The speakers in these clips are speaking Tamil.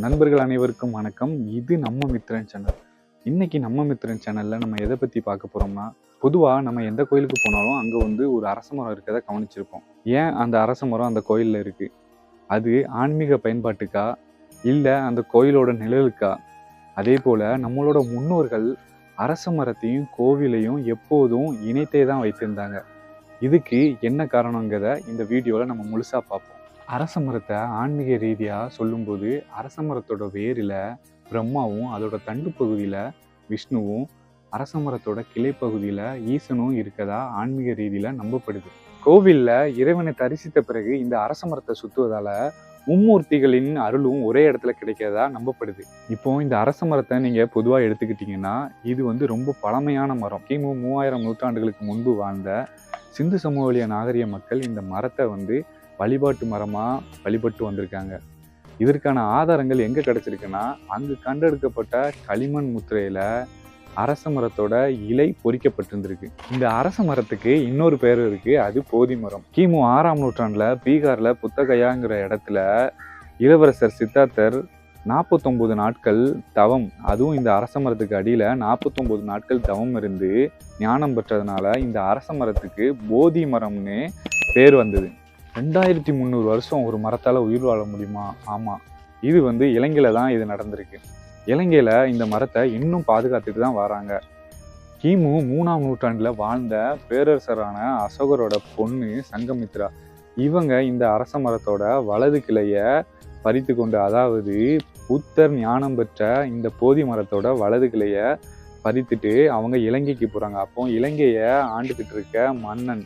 நண்பர்கள் அனைவருக்கும் வணக்கம். இது நம்ம மித்ரன் சேனல். இன்னைக்கு நம்ம மித்ரன் சேனல்ல நம்ம எதை பத்தி பார்க்க போறோம்னா, பொதுவா நம்ம எந்த கோயிலுக்கு போனாலும் அங்க ஒரு அரச மரம் இருக்கிறத கவனிச்சிருப்போம். ஏன் அந்த அரச மரம் அந்த கோயில்ல இருக்கு? அது ஆன்மீக பயன்பாட்டுக்கா? இல்ல அந்த கோயிலோட நிழலுக்கா? அதே போல நம்மளோட முன்னோர்கள் அரச மரத்தையும் கோவிலையும் எப்போதும் இணைத்தே தான் வைத்திருந்தாங்க. இதுக்கு என்ன காரணங்கிறத இந்த வீடியோல நம்ம முழுசா பார்ப்போம். அரச மரத்தை ஆன்மீக ரீதியா சொல்லும்போது, அரச மரத்தோட வேரில் பிரம்மாவும் அதோட தண்டு பகுதியில் விஷ்ணுவும், அரச மரத்தோட கிளை பகுதியில் ஈசனும் இருக்கதா ஆன்மீக ரீதியில நம்பப்படுது. கோவில்ல இறைவனை தரிசித்த பிறகு இந்த அரச மரத்தை சுத்துவதால மும்மூர்த்திகளின் அருளும் ஒரே இடத்துல கிடைக்கிறதா நம்பப்படுது. இப்போ இந்த அரச மரத்தை நீங்க பொதுவா எடுத்துக்கிட்டீங்கன்னா, இது ரொம்ப பழமையான மரம். கிமு 3000 நூற்றாண்டுகளுக்கு முன்பு வாழ்ந்த சிந்து சமவெளிய நாகரிக மக்கள் இந்த மரத்தை வழிபாட்டு மரமா வழிபட்டு வந்திருக்காங்க. இதற்கான ஆதாரங்கள் எங்க கிடைச்சிருக்குன்னா, அங்கு கண்டெடுக்கப்பட்ட களிமண் முத்திரையில அரச மரத்தோட இலை பொறிக்கப்பட்டிருந்திருக்கு. இந்த அரச மரத்துக்கு இன்னொரு பேர் இருக்கு, அது போதி மரம். கிமு 6ஆம் நூற்றாண்டுல பீகார்ல புத்தகயாங்கிற இடத்துல இளவரசர் சித்தார்த்தர் 49 நாட்கள் தவம், அதுவும் இந்த அரச மரத்துக்கு அடியில 49 நாட்கள் தவம் இருந்து ஞானம் பெற்றதுனால இந்த அரச மரத்துக்கு போதி மரம்னு பேர் வந்தது. 2300 வருஷம் ஒரு மரத்தால் உயிர் வாழ முடியுமா? ஆமாம். இது இலங்கையில தான் இது நடந்திருக்கு. இலங்கையில இந்த மரத்தை இன்னும் பாதுகாத்துட்டு தான் வராங்க. கிமு 3ஆம் நூற்றாண்டுல வாழ்ந்த பேரரசரான அசோகரோட பொண்ணு சங்கமித்ரா, இவங்க இந்த அரச மரத்தோட வலது கிளைய பறித்து கொண்டு, அதாவது புத்தர் ஞானம் பெற்ற இந்த போதி மரத்தோட வலது கிளைய பறித்துட்டு அவங்க இலங்கைக்கு போறாங்க. அப்போ இலங்கைய ஆண்டுகிட்டு இருக்க மன்னன்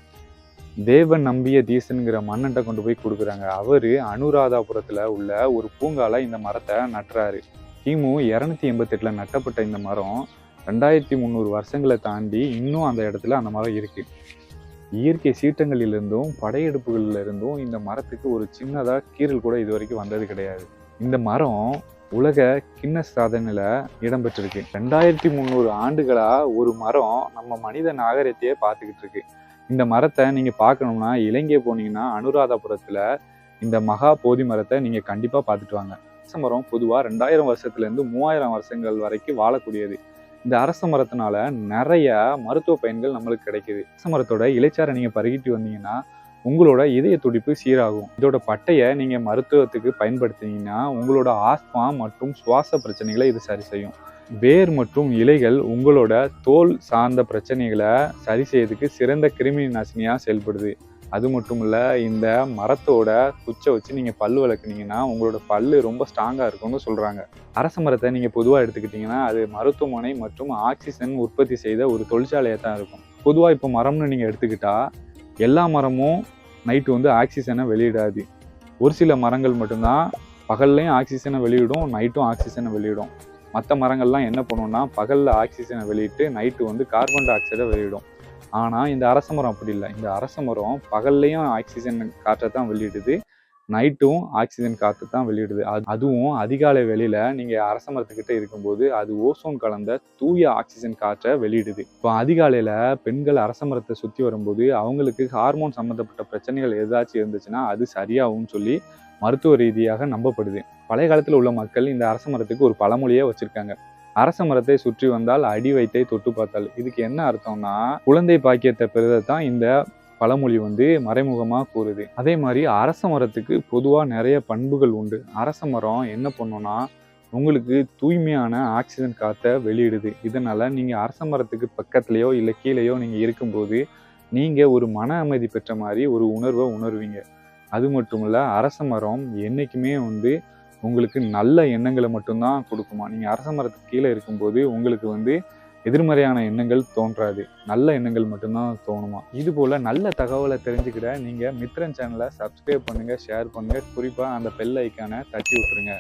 தேவன் நம்பிய தீசன்கிற மன்னன்ட்ட கொண்டு போய் கொடுக்குறாங்க. அவரு அனுராதாபுரத்துல உள்ள ஒரு பூங்கால இந்த மரத்தை நட்டுறாரு. கிமு 288ல நட்டப்பட்ட இந்த மரம் 2300 வருஷங்களை தாண்டி இன்னும் அந்த இடத்துல அந்த மரம் இருக்கு. இயற்கை சீற்றங்களிலிருந்தும் படையெடுப்புகள்ல இருந்தும் இந்த மரத்துக்கு ஒரு சின்னதா கீறல் கூட இது வரைக்கும் வந்தது கிடையாது. இந்த மரம் உலக கின்னஸ் சாதனையில இடம்பெற்றிருக்கு. 2300 ஆண்டுகளா ஒரு மரம் நம்ம மனித நாகரிகத்தையே பார்த்துக்கிட்டு இருக்கு. இந்த மரத்தை நீங்க பார்க்கணும்னா இலங்கை போனீங்கன்னா அனுராதபுரத்துல இந்த மகா போதி மரத்தை நீங்க கண்டிப்பா பார்த்துட்டு வாங்க. அரச மரம் பொதுவா 2000 வருஷத்துல இருந்து 3000 வருஷங்கள் வரைக்கும் வாழக்கூடியது. இந்த அரச மரத்தினால நிறைய மருத்துவ பயன்கள் நம்மளுக்கு கிடைக்குது. அரச மரத்தோட இலைச்சாரை நீங்க பருகிட்டு வந்தீங்கன்னா உங்களோட இதய துடிப்பு சீராகும். இதோட பட்டையை நீங்க மருத்துவத்துக்கு பயன்படுத்தினீங்கன்னா உங்களோட ஆஸ்மா மற்றும் சுவாச பிரச்சனைகளை இது சரி செய்யும். வேர் மற்றும் இலைகள் உங்களோட தோல் சார்ந்த பிரச்சனைகளை சரி செய்யறதுக்கு சிறந்த கிருமி நாசினியா செயல்படுது. அது மட்டும் இல்ல, இந்த மரத்தோட குச்சை வச்சு நீங்க பல்லு விளக்குனீங்கன்னா உங்களோட பல்லு ரொம்ப ஸ்ட்ராங்கா இருக்கும்னு சொல்றாங்க. அரச மரத்தை நீங்க பொதுவா எடுத்துக்கிட்டீங்கன்னா அது மருத்துவமனை மற்றும் ஆக்சிஜன் உற்பத்தி செய்த ஒரு தொழிற்சாலையா தான் இருக்கும். பொதுவா இப்போ மரம்னு நீங்க எடுத்துக்கிட்டா எல்லா மரமும் நைட்டு ஆக்சிஜனை வெளியிடாது. ஒரு சில மரங்கள் மட்டும்தான் பகல்லையும் ஆக்சிஜனை வெளியிடும், நைட்டும் ஆக்சிஜனை வெளியிடும். மற்ற மரங்கள்லாம் என்ன பண்ணுவோம்னா பகலில் ஆக்சிஜனை வெளியிட்டு நைட்டு கார்பன் டை ஆக்சைடை வெளியிடும். ஆனால் இந்த அரச மரம் அப்படி இல்லை. இந்த அரச மரம் பகல்லையும் ஆக்சிஜன் காற்றை தான் வெளியிடுது, நைட்டும் ஆக்சிஜன் காற்று தான் வெளியிடுது. அதுவும் அதிகாலை வேளையில நீங்கள் அரச மரத்துக்கிட்ட இருக்கும்போது அது ஓசோன் கலந்த தூய ஆக்சிஜன் காற்றை வெளியிடுது. இப்போ அதிகாலையில் பெண்கள் அரச மரத்தை சுற்றி வரும்போது அவங்களுக்கு ஹார்மோன் சம்மந்தப்பட்ட பிரச்சனைகள் ஏதாச்சும் இருந்துச்சுன்னா அது சரியாகும்னு சொல்லி மருத்துவ ரீதியாக நம்பப்படுது. பழைய காலத்தில் உள்ள மக்கள் இந்த அரச மரத்துக்கு ஒரு பழமொழியே வச்சிருக்காங்க. அரச மரத்தை சுற்றி வந்தால் அடி வைத்தை தொட்டு பார்த்தால். இதுக்கு என்ன அர்த்தம்னா குழந்தை பாக்கியத்தை பெறுதான் இந்த பழமொழி மறைமுகமா கூறுது. அதே மாதிரி அரச மரத்துக்கு பொதுவா நிறைய பண்புகள் உண்டு. அரச மரம் என்ன பண்ணும்னா உங்களுக்கு தூய்மையான ஆக்சிஜன் காற்றை வெளியிடுது. இதனால நீங்க அரச மரத்துக்கு பக்கத்துலயோ இல்லை கீழேயோ நீங்க இருக்கும்போது நீங்க ஒரு மன அமைதி பெற்ற மாதிரி ஒரு உணர்வை உணர்வீங்க. அது மட்டும் இல்ல, அரச மரம் என்னைக்குமே உங்களுக்கு நல்ல எண்ணங்களை மட்டும்தான் கொடுக்குமா. நீங்க அரச மரத்துக்கு கீழே இருக்கும்போது உங்களுக்கு எதிர்மறையான எண்ணங்கள் தோன்றாது, நல்ல எண்ணங்கள் மட்டும்தான் தோணுமா. இது போல நல்ல தகவலை தெரிஞ்சுக்கிட நீங்க மித்ரன் சேனலை சப்ஸ்கிரைப் பண்ணுங்க, ஷேர் பண்ணுங்க, குறிப்பா அந்த பெல் ஐக்கானை தட்டி விட்டுருங்க.